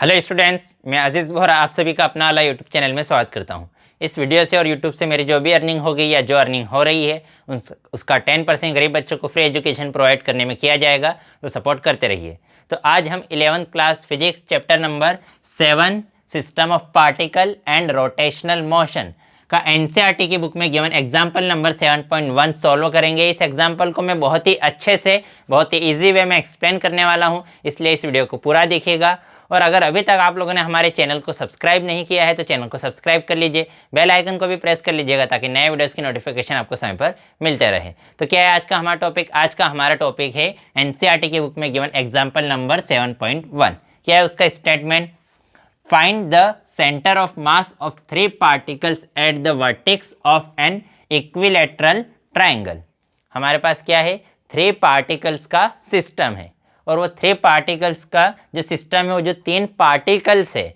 Hello students, मैं अजीज़ बोहरा आप सभी का अपना वाला यूट्यूब चैनल में स्वागत करता हूं। इस वीडियो से और यूट्यूब से मेरी जो भी अर्निंग हो गई या जो अर्निंग हो रही है उसका 10% गरीब बच्चों को फ्री एजुकेशन प्रोवाइड करने में किया जाएगा, तो सपोर्ट करते रहिए। तो आज हम 11th class physics chapter number 7 system of particle and rotational motion का एनसीईआरटी की बुक में गिवन एग्जाम्पल नंबर 7.1 सॉल्व करेंगे। इस एग्जाम्पल को मैं बहुत ही अच्छे से बहुत ही ईजी वे में एक्सप्लेन करने वाला हूँ, इसलिए इस वीडियो को पूरा देखिएगा। और अगर अभी तक आप लोगों ने हमारे चैनल को सब्सक्राइब नहीं किया है तो चैनल को सब्सक्राइब कर लीजिए, बेल आइकन को भी प्रेस कर लीजिएगा ताकि नए वीडियोस की नोटिफिकेशन आपको समय पर मिलते रहे। तो क्या है आज का हमारा टॉपिक? आज का हमारा टॉपिक है एनसीईआरटी की बुक में गिवन एग्जाम्पल नंबर 7.1। क्या है उसका statement? Find the centre of mass of 3 particles at the vertex of an equilateral triangle. हमारे पास क्या है? 3 पार्टिकल्स का सिस्टम है और वो 3 पार्टिकल्स का जो सिस्टम है, वो जो 3 पार्टिकल्स है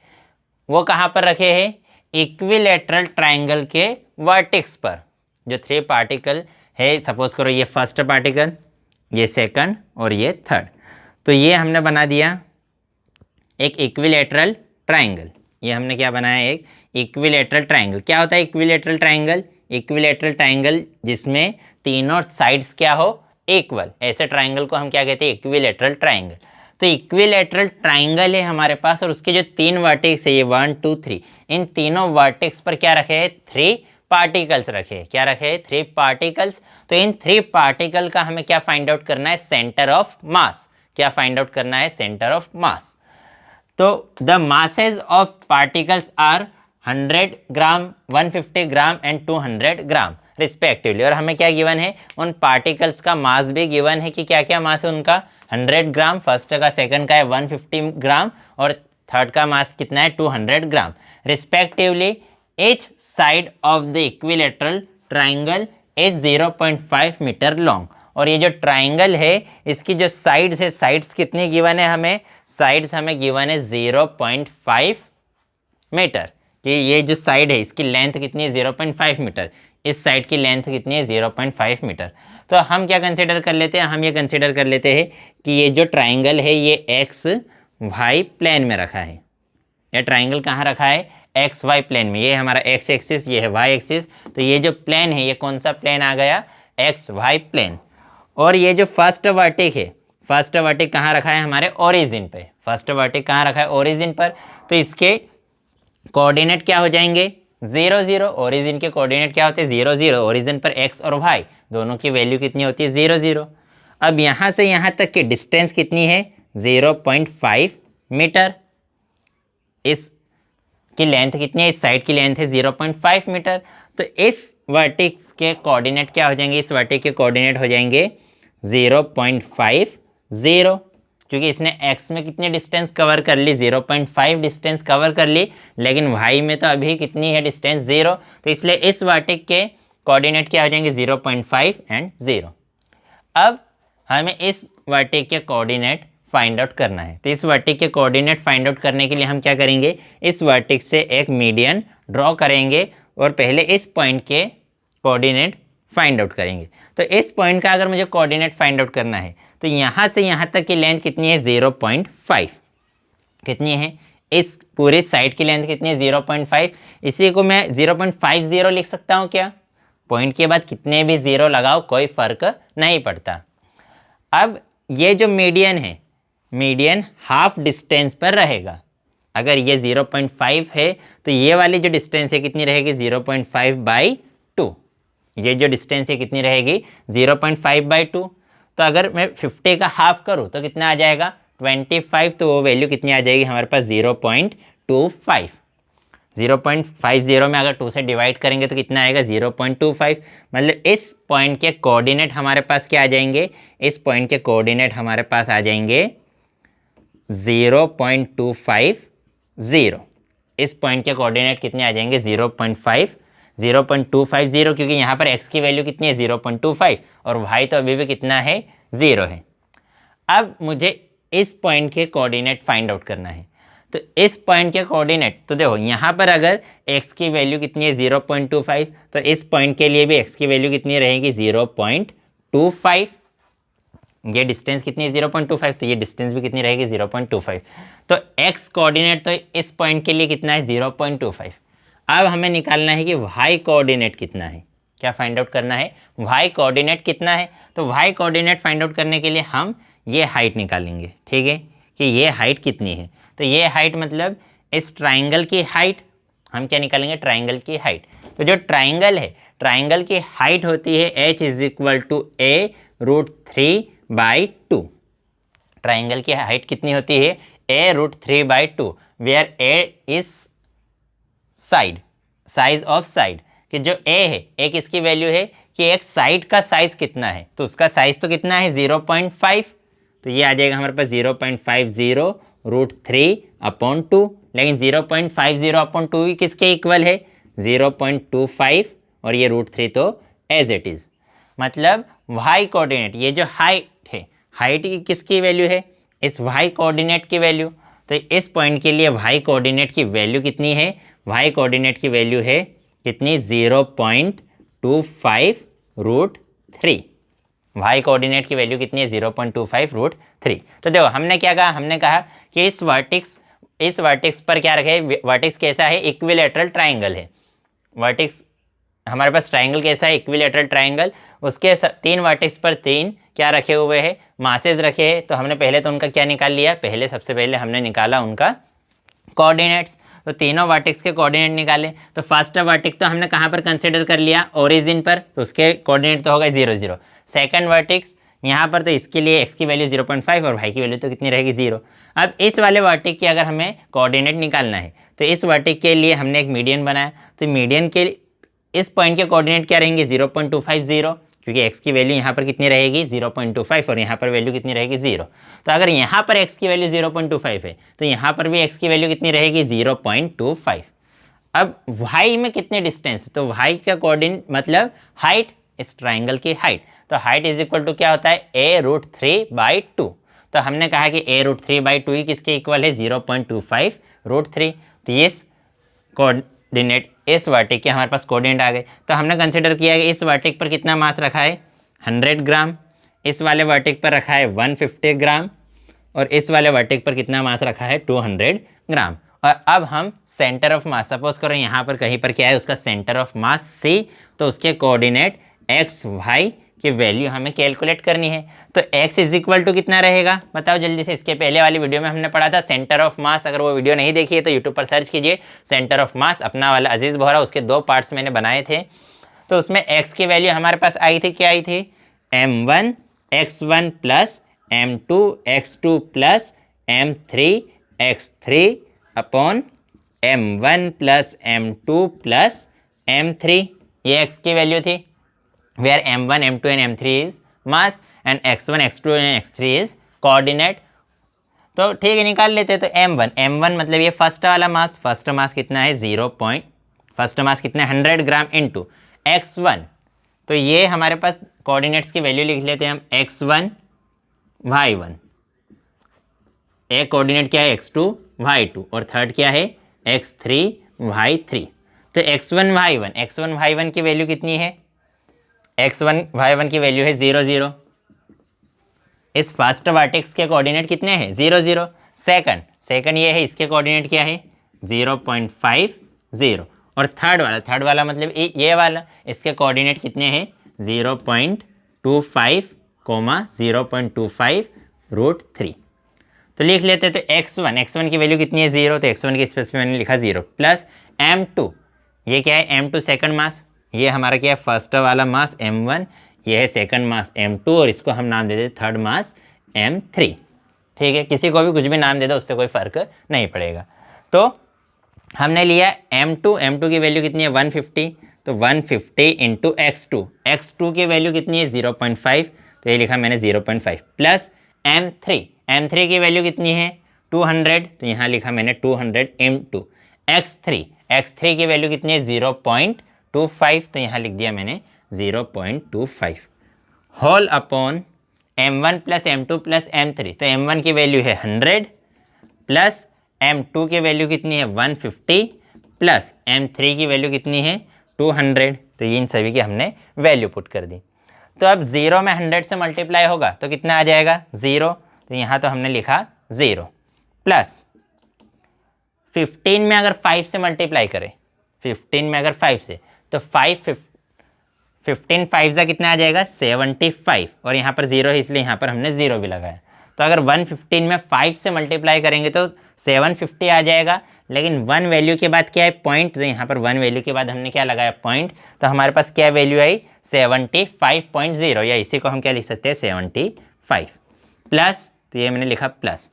वो कहाँ पर रखे हैं? इक्विलैटरल ट्राइंगल के वर्टेक्स पर। जो 3 पार्टिकल है, सपोज करो ये फर्स्ट पार्टिकल, ये सेकंड और ये थर्ड, तो ये हमने बना दिया एक इक्विलैटरल ट्राइंगल। ये हमने क्या बनाया? एक इक्विलैटरल ट्राइंगल। क्या होता है इक्विलैटरल ट्राइंगल? इक्विलैटरल ट्राइंगल जिसमें तीनों साइड्स क्या हो? इक्वल। ऐसे ट्राइंगल को हम क्या कहते हैं? Equilateral triangle. तो इक्विलैटरल ट्राइंगल है हमारे पास और उसके जो 3 वर्टेक्स है, ये 1 2 3, इन तीनों वर्टेक्स पर क्या रखे हैं? 3 पार्टिकल्स रखे हैं। क्या रखे हैं? 3 पार्टिकल्स। तो इन 3 पार्टिकल का हमें क्या फाइंड आउट करना है? Centre of mass. क्या फाइंड आउट करना है? Centre of mass. तो the masses of particles are 100 gram, 150 gram and 200 gram respectively. और हमें क्या गिवन है? उन पार्टिकल्स का मास भी गिवन है कि क्या क्या मास है उनका? 100 ग्राम, फर्स्ट का, सेकंड का है 150 ग्राम और थर्ड का मास कितना है? 200 gram respectively. Each side of the equilateral triangle is 0.5 metre long. और ये जो ट्राइंगल है इसकी जो साइड्स है, साइड्स कितनी गिवन है हमें? साइड्स हमें गिवन है 0.5 मीटर। कि ये जो साइड है इसकी लेंथ कितनी है? 0.5 मीटर। इस साइड की लेंथ कितनी है? 0.5 मीटर। तो हम क्या कंसीडर कर लेते हैं? हम ये कंसीडर कर लेते हैं कि ये जो ट्राइंगल है ये एक्स वाई प्लेन में रखा है। ये ट्राइंगल कहाँ रखा है? एक्स वाई प्लेन में। ये हमारा एक्स एक्सिस, ये है वाई एक्सिस। तो ये जो प्लेन है ये कौन सा प्लेन आ गया? X y plane. और ये जो फर्स्ट वर्टेक्स है, फर्स्ट वर्टेक्स कहाँ रखा है? हमारे ओरिजिन पे। फर्स्ट वर्टेक्स कहाँ रखा है? ओरिजिन पर। तो इसके कोऑर्डिनेट क्या हो जाएंगे? 0 0। ओरिजिन के कोऑर्डिनेट क्या होते हैं? 0 0। ओरिजिन पर एक्स और वाई दोनों की वैल्यू कितनी होती है? 0 0। अब यहाँ से यहाँ तक की डिस्टेंस कितनी है? 0.5 मीटर। इस की लेंथ कितनी है? इस साइड की लेंथ है 0.5 मीटर। तो इस वर्टेक्स के कोऑर्डिनेट क्या हो जाएंगे? इस वर्टेक्स के कोऑर्डिनेट हो जाएंगे 0.50, क्योंकि इसने x में कितनी डिस्टेंस कवर कर ली? 0.5 डिस्टेंस कवर कर ली, लेकिन y में तो अभी कितनी है डिस्टेंस? 0। तो इसलिए इस वर्टेक्स के कोऑर्डिनेट क्या हो जाएंगे? 0.5 एंड 0। अब हमें इस वर्टेक्स के कोऑर्डिनेट फाइंड आउट करना है। तो इस वर्टेक्स के कोऑर्डिनेट फाइंड आउट करने के लिए हम क्या करेंगे? इस वर्टेक्स से एक मीडियन ड्रॉ करेंगे और पहले इस पॉइंट के कोऑर्डिनेट फाइंड आउट करेंगे। तो इस पॉइंट का अगर मुझे कोऑर्डिनेट फाइंड आउट करना है तो यहाँ से यहाँ तक की लेंथ कितनी है? 0.5। कितनी है? इस पूरे साइड की लेंथ कितनी है? 0.5। इसी को मैं 0.50 लिख सकता हूँ क्या? पॉइंट के बाद कितने भी 0 लगाओ कोई फर्क नहीं पड़ता। अब ये जो मीडियन है, मीडियन हाफ डिस्टेंस पर रहेगा। अगर ये 0.5 है तो ये वाली जो डिस्टेंस है कितनी रहेगी? 0.5/2। ये जो डिस्टेंस है कितनी रहेगी? 0.5/2। तो अगर मैं 50 का हाफ करूँ तो कितना आ जाएगा? 25। तो वो वैल्यू कितनी आ जाएगी हमारे पास? 0.25। 0.50 में अगर 2 से डिवाइड करेंगे तो कितना आएगा? 0.25। मतलब इस पॉइंट के कोऑर्डिनेट हमारे पास क्या आ जाएंगे? इस पॉइंट के कोऑर्डिनेट हमारे पास आ जाएंगे 0.250। इस पॉइंट के कोऑर्डिनेट कितने आ जाएंगे? 0.250, क्योंकि यहाँ पर x की वैल्यू कितनी है? 0.25 और y तो अभी भी कितना है? 0 है। अब मुझे इस पॉइंट के कोऑर्डिनेट फाइंड आउट करना है। तो इस पॉइंट के कोऑर्डिनेट, तो देखो यहाँ पर अगर x की वैल्यू कितनी है? 0.25, तो इस पॉइंट के लिए भी x की वैल्यू कितनी रहेगी? 0.25। ये डिस्टेंस कितनी है 0.25, तो ये डिस्टेंस भी कितनी रहेगी 0.25। तो एक्स कोऑर्डिनेट तो इस पॉइंट के लिए कितना है 0.25। अब हमें निकालना है कि वाई कोऑर्डिनेट कितना है। क्या फाइंड आउट करना है, वाई कोऑर्डिनेट कितना है। तो वाई कोऑर्डिनेट फाइंड आउट करने के लिए हम ये हाइट निकालेंगे, ठीक है, कि ये हाइट कितनी है। तो ये हाइट मतलब इस ट्राइंगल की हाइट, हम क्या निकालेंगे ट्राइंगल की हाइट। तो जो ट्राइंगल है, ट्राइंगल की हाइट होती है h = a√3/2। ट्राइंगल की हाइट कितनी होती है a√3/2, where a is side, size of side, कि जो a है, a किसकी वैल्यू है कि एक साइड का साइज कितना है, तो उसका साइज तो कितना है 0.5, तो ये आ जाएगा हमारे पास 0.50√3/2। लेकिन 0.50/2 भी किसके इक्वल है 0.25, और ये √3 तो एज इट इज। मतलब वाई कोऑर्डिनेट, ये जो हाइट है, हाइट की किसकी वैल्यू है इस वाई कोऑर्डिनेट की वैल्यू। तो इस पॉइंट के लिए वाई कोऑर्डिनेट की वैल्यू कितनी है, वाई कोऑर्डिनेट की वैल्यू है कितनी 0.25√3। वाई कोऑर्डिनेट की वैल्यू कितनी है 0.25√3। तो देखो हमने क्या कहा, हमने कहा कि इस वर्टेक्स पर क्या रखे, वर्टेक्स कैसा है इक्विलेटरल ट्राइंगल है। वर्टेक्स हमारे पास ट्राइंगल कैसा है इक्विलेटरल ट्राइंगल, उसके 3 वर्टेक्स पर 3 क्या रखे हुए हैं मासेज रखे हैं। तो हमने पहले तो उनका क्या निकाल लिया, सबसे पहले हमने निकाला उनका कोऑर्डिनेट्स। तो तीनों वर्टेक्स के कोऑर्डिनेट निकाले। तो फर्स्ट वर्टेक्स तो हमने कहाँ पर कंसिडर कर लिया ओरिजिन पर, तो उसके कोऑर्डिनेट तो होगा 0 0। सेकंड वर्टेक्स यहाँ पर, तो इसके लिए x की वैल्यू 0.5 और y की वैल्यू तो कितनी रहेगी 0। अब इस वाले वर्टेक्स के अगर हमें कोऑर्डिनेट निकालना है, तो इस वर्टेक्स के लिए हमने एक मीडियन बनाया। तो मीडियन के इस पॉइंट के कोऑर्डिनेट क्या रहेंगे 0.250, क्योंकि x की वैल्यू यहाँ पर कितनी रहेगी 0.25 और यहाँ पर वैल्यू कितनी रहेगी 0। तो अगर यहाँ पर x की वैल्यू 0.25 है, तो यहाँ पर भी x की वैल्यू कितनी रहेगी 0.25। अब y में कितने डिस्टेंस, तो y का कोऑर्डिनेट मतलब हाइट, इस ट्राइंगल की हाइट। तो हाइट इज इक्वल टू क्या होता है a√3/2। तो हमने कहा कि a√3/2 ही किसके इक्वल है 0.25√3। तो इस कोऑर्डिनेट, इस वर्टेक्स के हमारे पास कोऑर्डिनेट आ गए। तो हमने कंसिडर किया कि इस वर्टेक्स पर कितना मास रखा है 100 ग्राम, इस वाले वर्टेक्स पर रखा है 150 ग्राम, और इस वाले वर्टेक्स पर कितना मास रखा है 200 ग्राम। और अब हम सेंटर ऑफ मास, सपोज करो यहाँ पर कहीं पर क्या है उसका सेंटर ऑफ मास C, तो उसके कोऑर्डिनेट x y की वैल्यू हमें कैलकुलेट करनी है। तो x इज इक्वल टू कितना रहेगा बताओ जल्दी से। इसके पहले वाली वीडियो में हमने पढ़ा था सेंटर ऑफ मास, अगर वो वीडियो नहीं देखी है तो यूट्यूब पर सर्च कीजिए सेंटर ऑफ मास, अपना वाला अजीज़ बोहरा, उसके 2 पार्ट्स मैंने बनाए थे। तो उसमें x की वैल्यू हमारे पास आई थी, क्या आई थी m1 x1 plus m2 x2 plus m3 x3 upon m1 plus m2 plus m3, ये x की वैल्यू थी, where m1 m2 and m3 is mass and x1 x2 and x3 is coordinate। तो ठीक है निकाल लेते हैं। तो m1 मतलब ये फर्स्ट वाला मास, फर्स्ट मास कितना है फर्स्ट मास कितना है 100 ग्राम इंटू x1, तो ये हमारे पास कोऑर्डिनेट्स की वैल्यू लिख लेते हैं हम x1 y1, एक कोऑर्डिनेट क्या है x2 y2 और थर्ड क्या है x3 y3। तो x1 y1 की वैल्यू कितनी है, x1 y1 की वैल्यू है 0 0। इस फर्स्ट वर्टेक्स के कोऑर्डिनेट कितने हैं 0 0। सेकंड ये है, इसके कोऑर्डिनेट क्या है 0.50, और थर्ड वाला मतलब ये वाला, इसके कोऑर्डिनेट कितने हैं 0.25, 0.25√3। तो लिख लेते हैं। तो x1 की वैल्यू कितनी है 0, तो x1 की स्पेस पे मैंने लिखा 0 प्लस m2, ये क्या है m2 सेकंड मास, ये हमारा क्या है फर्स्ट वाला मास m1, ये है सेकंड मास m2, और इसको हम नाम दे देते थर्ड मास m3। ठीक है, किसी को भी कुछ भी नाम दे दो उससे कोई फ़र्क नहीं पड़ेगा। तो हमने लिया m2 की वैल्यू कितनी है 150, तो 150 इंटू x2 की वैल्यू कितनी है 0.5, तो ये लिखा मैंने 0.5 प्लस m3 की वैल्यू कितनी है 200, तो यहाँ लिखा मैंने 200 इंटू x3 की वैल्यू कितनी है 0.25, तो यहाँ लिख दिया मैंने 0.25 whole upon m1 plus m2 plus m3। तो m1 की वैल्यू है 100 प्लस m2 की वैल्यू कितनी है 150 प्लस m3 की वैल्यू कितनी है 200, तो इन सभी की हमने वैल्यू पुट कर दी। तो अब 0 में 100 से मल्टीप्लाई होगा तो कितना आ जाएगा 0, तो यहाँ तो हमने लिखा 0 प्लस 15 में अगर 5 से मल्टीप्लाई करें, 15 में अगर 5 से तो 15 5 का कितना आ जाएगा 75, और यहाँ पर 0 है इसलिए यहाँ पर हमने 0 भी लगाया। तो अगर 115 में 5 से मल्टीप्लाई करेंगे तो 750 आ जाएगा, लेकिन 1 वैल्यू के बाद क्या है पॉइंट, तो यहाँ पर 1 वैल्यू के बाद हमने क्या लगाया पॉइंट, तो हमारे पास क्या वैल्यू आई 75.0, या इसी को हम क्या लिख सकते हैं 75 प्लस, तो ये मैंने लिखा प्लस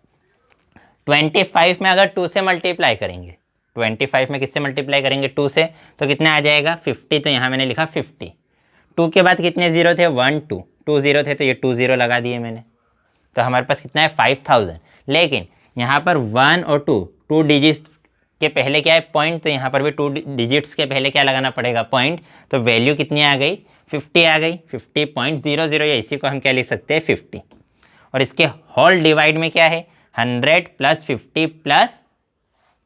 25 में अगर 2 से मल्टीप्लाई करेंगे, 25 में किससे मल्टीप्लाई करेंगे 2 से, तो कितना आ जाएगा 50, तो यहाँ मैंने लिखा 50। 2 के बाद कितने ज़ीरो थे 1 2, 2 ज़ीरो थे तो ये 2 ज़ीरो लगा दिए मैंने, तो हमारे पास कितना है 5000। लेकिन यहाँ पर 1 और 2 डिजिट्स के पहले क्या है पॉइंट, तो यहाँ पर भी 2 डिजिट्स के पहले क्या लगाना पड़ेगा पॉइंट, तो वैल्यू कितनी आ गई 50 आ गई, 50.00, या इसी को हम क्या लिख सकते हैं 50। और इसके होल डिवाइड में क्या है 100 प्लस 50 प्लस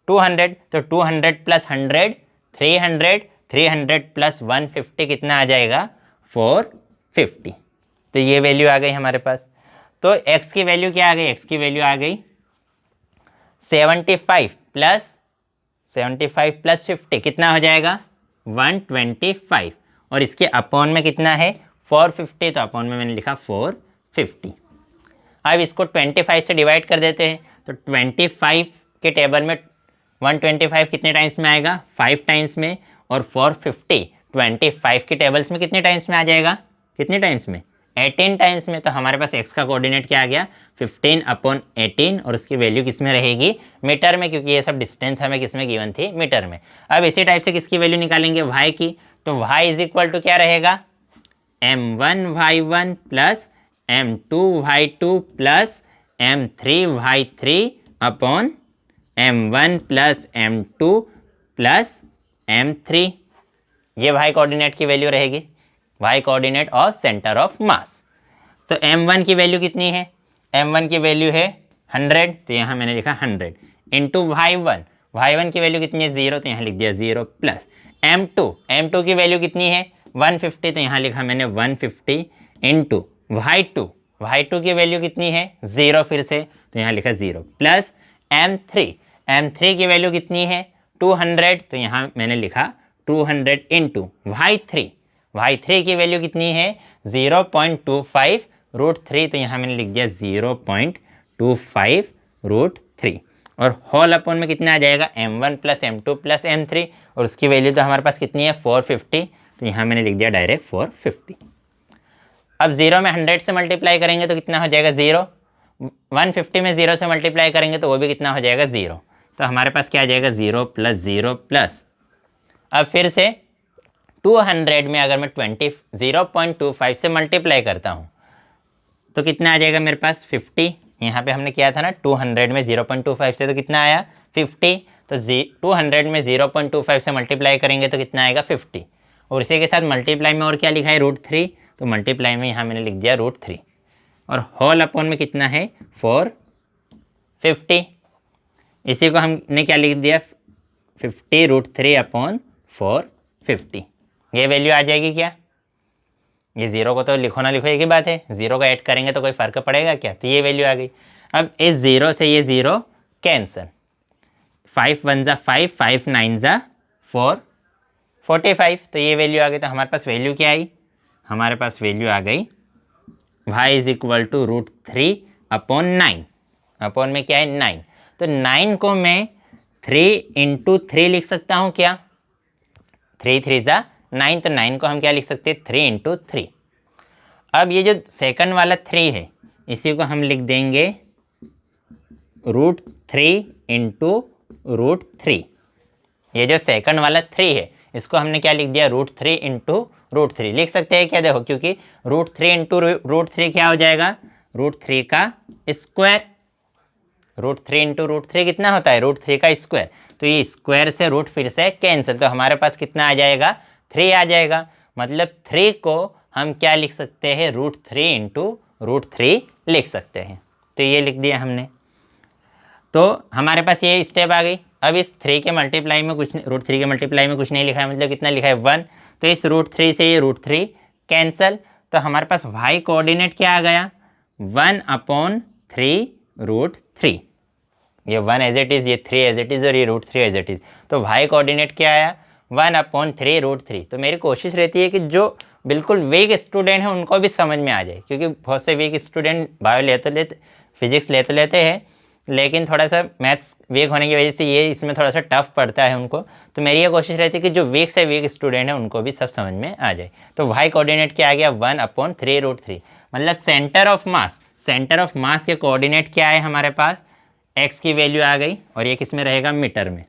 200, तो 200 प्लस 100 300, 300 प्लस 150 कितना आ जाएगा 450। तो ये वैल्यू आ गई हमारे पास। तो x की वैल्यू क्या आ गई, x की वैल्यू आ गई 75 प्लस 50 कितना हो जाएगा 125, और इसके अपॉन में कितना है 450, तो अपॉन में मैंने लिखा 450। अब इसको 25 से डिवाइड कर देते हैं, तो 25 के टेबल में 125 कितने टाइम्स में आएगा 5 टाइम्स में, और 450 25 के टेबल्स में कितने टाइम्स में आ जाएगा, कितने टाइम्स में 18 टाइम्स में। तो हमारे पास x का कोऑर्डिनेट क्या आ गया 15/18, और उसकी वैल्यू किस में रहेगी मीटर में, क्योंकि ये सब डिस्टेंस हमें किस में गिवन थी मीटर में। अब इसी टाइप से किसकी वैल्यू निकालेंगे y की, तो y इज इक्वल टू क्या रहेगा m1y1 plus m2y2 plus m3y3 upon m1 plus m2 plus m3, ये y कोऑर्डिनेट की वैल्यू रहेगी, y coordinate of centre of mass. तो m1 की वैल्यू कितनी है, m1 की वैल्यू है 100, तो यहाँ मैंने लिखा 100 इंटू y1 की वैल्यू कितनी है 0, तो यहाँ लिख दिया 0 प्लस m2 की वैल्यू कितनी है 150, तो यहाँ लिखा मैंने 150 इंटू y2 की वैल्यू कितनी है 0 फिर से, तो यहाँ लिखा 0 प्लस m3 की वैल्यू कितनी है 200, तो यहाँ मैंने लिखा 200 इंटू y3 की वैल्यू कितनी है 0.25 रूट 3, तो यहाँ मैंने लिख दिया 0.25 रूट 3, और होल अपॉन में कितना आ जाएगा m1 plus m2 plus m3, और उसकी वैल्यू तो हमारे पास कितनी है 450, तो यहाँ मैंने लिख दिया डायरेक्ट 450। अब 0 में 100 से मल्टीप्लाई करेंगे तो कितना हो जाएगा 0, 150 में 0 से मल्टीप्लाई करेंगे तो वो भी कितना हो जाएगा 0, तो हमारे पास क्या आ जाएगा 0 प्लस। अब फिर से 200 में अगर मैं 0.25 से मल्टीप्लाई करता हूँ तो कितना आ जाएगा मेरे पास 50, यहाँ पे हमने किया था ना 200 में 0.25 से, तो कितना आया 50, तो 200 में 0.25 से मल्टीप्लाई करेंगे तो कितना आएगा 50, और इसी के साथ मल्टीप्लाई में और क्या लिखा है √3, तो मल्टीप्लाई में यहाँ मैंने लिख दिया √3, और होल अपॉन में कितना है 450, इसी को हमने क्या लिख दिया 50 √3 अपॉन 450, ये वैल्यू आ जाएगी क्या, ये 0 को तो लिखो ना लिखो एक ही बात है, 0 को ऐड करेंगे तो कोई फ़र्क पड़ेगा क्या, तो ये वैल्यू आ गई। अब इस 0 से ये 0 कैंसल, 5 1 ज़ा 5, 5 9 ज़ा 4, 45, तो ये वैल्यू आ गई। तो हमारे पास वैल्यू क्या आई, हमारे पास वैल्यू आ गई y is equal to √3 upon 9, upon में क्या है 9, तो 9 को मैं 3 इंटू 3 लिख सकता हूँ क्या, 3 3 ज़ा 9, तो 9 को हम क्या लिख सकते हैं 3 इंटू 3। अब ये जो सेकंड वाला 3 है इसी को हम लिख देंगे √3 इंटू √3, ये जो सेकंड वाला 3 है इसको हमने क्या लिख दिया √3 इंटू √3 लिख सकते हैं क्या, देखो क्योंकि √3 इंटू √3 क्या हो जाएगा √3 का स्क्वायर, √3 इंटू √3 कितना होता है √3 का स्क्वायर, तो ये स्क्वायर से रूट फिर से कैंसिल, तो हमारे पास कितना आ जाएगा 3 आ जाएगा, मतलब 3 को हम क्या लिख सकते हैं √3 इंटू √3 लिख सकते हैं, तो ये लिख दिया हमने। तो हमारे पास ये स्टेप आ गई। अब इस 3 के मल्टीप्लाई में कुछ √3 के मल्टीप्लाई में कुछ नहीं लिखा है, मतलब कितना लिखा है 1, तो इस √3 से ये √3 कैंसल, तो हमारे पास y कोऑर्डिनेट क्या आ गया 1/3√3। ये 1 एज इट इज़, ये 3 एज इट इज़ और ये √3 एज इट इज़। तो y कोऑर्डिनेट क्या आया 1/3√3। तो मेरी कोशिश रहती है कि जो बिल्कुल वीक स्टूडेंट हैं उनको भी समझ में आ जाए, क्योंकि बहुत से वीक स्टूडेंट बायो लेते फिजिक्स लेते हैं, लेकिन थोड़ा सा मैथ्स वीक होने की वजह से ये इसमें थोड़ा सा टफ पड़ता है उनको। तो मेरी ये कोशिश रहती है कि जो वीक से वीक स्टूडेंट हैं उनको भी सब समझ में आ जाए। तो y कोऑर्डिनेट क्या आ गया 1/3√3, मतलब centre of mass. Centre of मास के कोऑर्डिनेट क्या है हमारे पास, x की वैल्यू आ गई और ये किस में रहेगा मीटर में।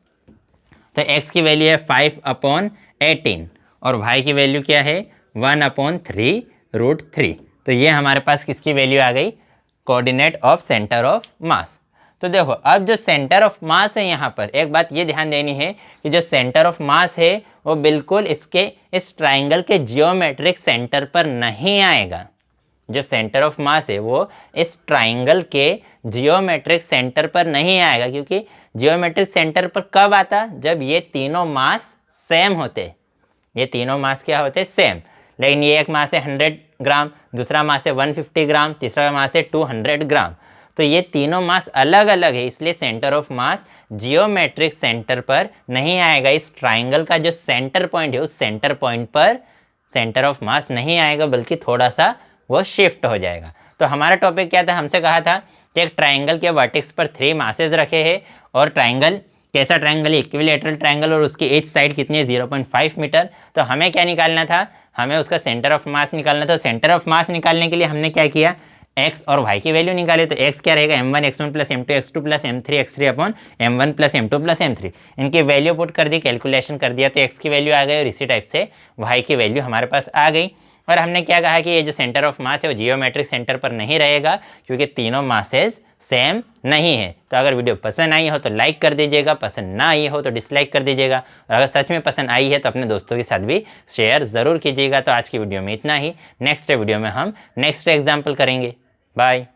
तो x की वैल्यू है 5/18 और y की वैल्यू क्या है 1/3√3। तो ये हमारे पास किसकी वैल्यू आ गई, coordinate of centre of mass. तो देखो अब जो सेंटर ऑफ मास है यहाँ पर एक बात ये ध्यान देनी है कि जो सेंटर ऑफ मास है वो बिल्कुल इस ट्राइंगल के जियोमेट्रिक सेंटर पर नहीं आएगा। जो सेंटर ऑफ मास है वो इस ट्राइंगल के जियोमेट्रिक सेंटर पर नहीं आएगा, क्योंकि जियोमेट्रिक सेंटर पर कब आता, जब ये तीनों मास सेम होते। ये तीनों मास क्या होते, सेम। लेकिन ये एक मास है 100 ग्राम, दूसरा मास है 150 ग्राम, तीसरा मास है 200 ग्राम। तो ये तीनों मास अलग अलग है, इसलिए centre of mass geometric centre पर नहीं आएगा। इस ट्राइंगल का जो सेंटर पॉइंट है उस सेंटर पॉइंट पर सेंटर ऑफ मास नहीं आएगा, बल्कि थोड़ा सा वो शिफ्ट हो जाएगा। तो हमारा टॉपिक क्या था, हमसे कहा था कि एक ट्राइंगल के वर्टेक्स पर 3 मासेस रखे हैं और ट्राइंगल कैसा ट्राइंगल है, इक्विलैटरल ट्राइंगल, और उसकी ईच साइड कितनी है 0.5 मीटर। तो हमें क्या निकालना था, हमें उसका सेंटर ऑफ मास निकालना था। सेंटर ऑफ मास निकालने के लिए हमने क्या किया, x और y की वैल्यू निकाले। तो x क्या रहेगा m1 x1 plus m2 x2 plus m3 x3 upon m1 plus m2 plus m3। इनकी वैल्यू पुट कर दी, कैलकुलेशन कर दिया, तो x की वैल्यू आ गई और इसी टाइप से y की वैल्यू हमारे पास आ गई। और हमने क्या कहा कि ये जो सेंटर ऑफ मास है वो जियोमेट्रिक सेंटर पर नहीं रहेगा, क्योंकि तीनों मासेस सेम नहीं है। तो अगर वीडियो पसंद आई हो तो लाइक कर दीजिएगा, पसंद ना आई हो तो डिसलाइक कर दीजिएगा, और अगर सच में पसंद आई है तो अपने दोस्तों के साथ भी शेयर ज़रूर कीजिएगा। तो आज की वीडियो में इतना ही। नेक्स्ट वीडियो में हम नेक्स्ट एग्जाम्पल करेंगे। बाय।